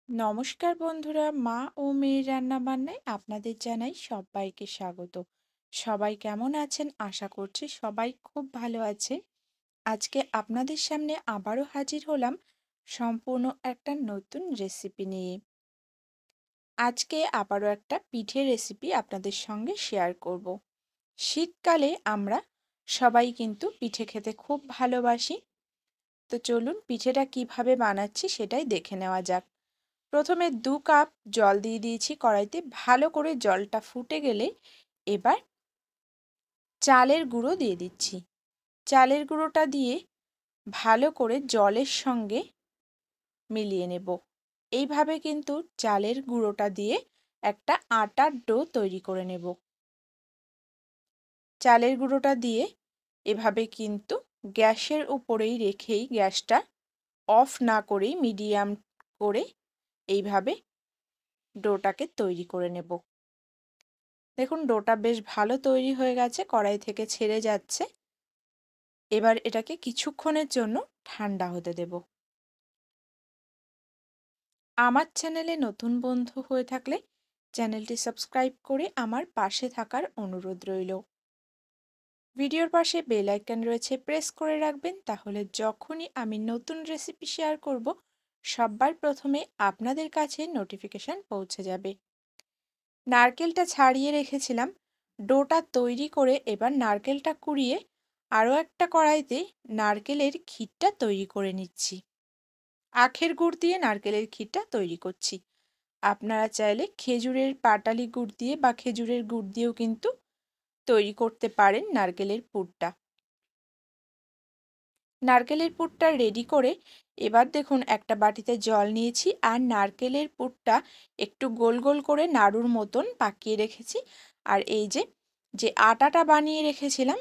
নমস্কার বন্ধুরা, মা ও মেয়ের রান্নাবান্নায় আপনাদের জানাই সবাইকে স্বাগত। সবাই কেমন আছেন? আশা করছি সবাই খুব ভালো আছে। আজকে আপনাদের সামনে আবারও হাজির হলাম সম্পূর্ণ একটা নতুন রেসিপি নিয়ে। আজকে আবারও একটা পিঠে রেসিপি আপনাদের সঙ্গে শেয়ার করব। শীতকালে আমরা সবাই কিন্তু পিঠে খেতে খুব ভালোবাসি। তো চলুন পিঠেটা কিভাবে বানাচ্ছি সেটাই দেখে নেওয়া যাক। প্রথমে 2 কাপ জল দিয়ে দিয়েছি কড়াইতে। ভালো করে জলটা ফুটে গেলে এবার চালের গুঁড়ো দিয়ে দিচ্ছি। চালের গুঁড়োটা দিয়ে ভালো করে জলের সঙ্গে মিলিয়ে নেব। এইভাবে কিন্তু চালের গুঁড়োটা দিয়ে একটা আটার ডো তৈরি করে নেব। চালের গুঁড়োটা দিয়ে এভাবে কিন্তু গ্যাসের উপরেই রেখেই, গ্যাসটা অফ না করেই মিডিয়াম করে এইভাবে ডোটাকে তৈরি করে নেব। দেখুন ডোটা বেশ ভালো তৈরি হয়ে গেছে, কড়াই থেকে ছেড়ে যাচ্ছে। এবার এটাকে কিছুক্ষণের জন্য ঠান্ডা হতে দেব। আমার চ্যানেলে নতুন বন্ধু হয়ে থাকলে চ্যানেলটি সাবস্ক্রাইব করে আমার পাশে থাকার অনুরোধ রইল। ভিডিওর পাশে বেল আইকন রয়েছে, প্রেস করে রাখবেন, তাহলে যখনই আমি নতুন রেসিপি শেয়ার করব সবার প্রথমে আপনাদের কাছে নোটিফিকেশন পৌঁছে যাবে। নারকেলটা ছাড়িয়ে রেখেছিলাম। ডোটা তৈরি করে এবার নারকেলটা কুড়িয়ে আরও একটা কড়াইতে নারকেলের ক্ষীরটা তৈরি করে নিচ্ছি। আখের গুড় দিয়ে নারকেলের ক্ষীরটা তৈরি করছি। আপনারা চাইলে খেজুরের পাটালি গুড় দিয়ে বা খেজুরের গুড় দিয়েও কিন্তু তৈরি করতে পারেন নারকেলের পুরটা। নারকেলের পুরটা রেডি করে এবার দেখুন একটা বাটিতে জল নিয়েছি আর নারকেলের পুরটা একটু গোল গোল করে নাড়ুর মতন পাকিয়ে রেখেছি। আর এই যে আটাটা বানিয়ে রেখেছিলাম,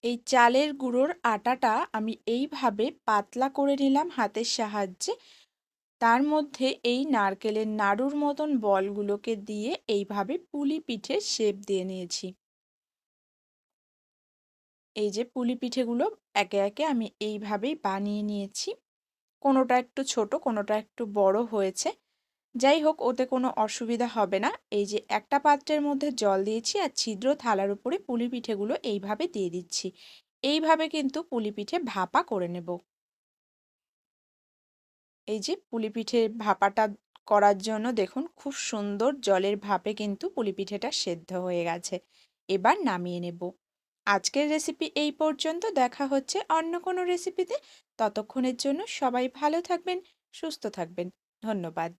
এই চালের গুঁড়োর আটাটা আমি এইভাবে পাতলা করে নিলাম হাতের সাহায্যে। তার মধ্যে এই নারকেলের নাড়ুর মতন বলগুলোকে দিয়ে এইভাবে পুলি পিঠের শেপ দিয়ে নিয়েছি। এই যে পুলি পিঠেগুলো একে একে আমি এইভাবেই বানিয়ে নিয়েছি। কোনোটা একটু ছোট, কোনোটা একটু বড় হয়েছে। যাই হোক, ওতে কোনো অসুবিধা হবে না। এই যে একটা পাত্রের মধ্যে জল দিয়েছি আর ছিদ্র থালার উপরে পুলি পিঠেগুলো এইভাবে দিয়ে দিচ্ছি। এইভাবে কিন্তু পুলি পিঠে ভাপা করে নেব। এই যে পুলি পিঠের ভাপাটা করার জন্য দেখুন খুব সুন্দর জলের ভাপে কিন্তু পুলি পিঠেটা সেদ্ধ হয়ে গেছে। এবার নামিয়ে নেব। আজকের রেসিপি এই পর্যন্ত। দেখা হচ্ছে অন্য কোনো রেসিপিতে। ততক্ষণের জন্য সবাই ভালো থাকবেন, সুস্থ থাকবেন। ধন্যবাদ।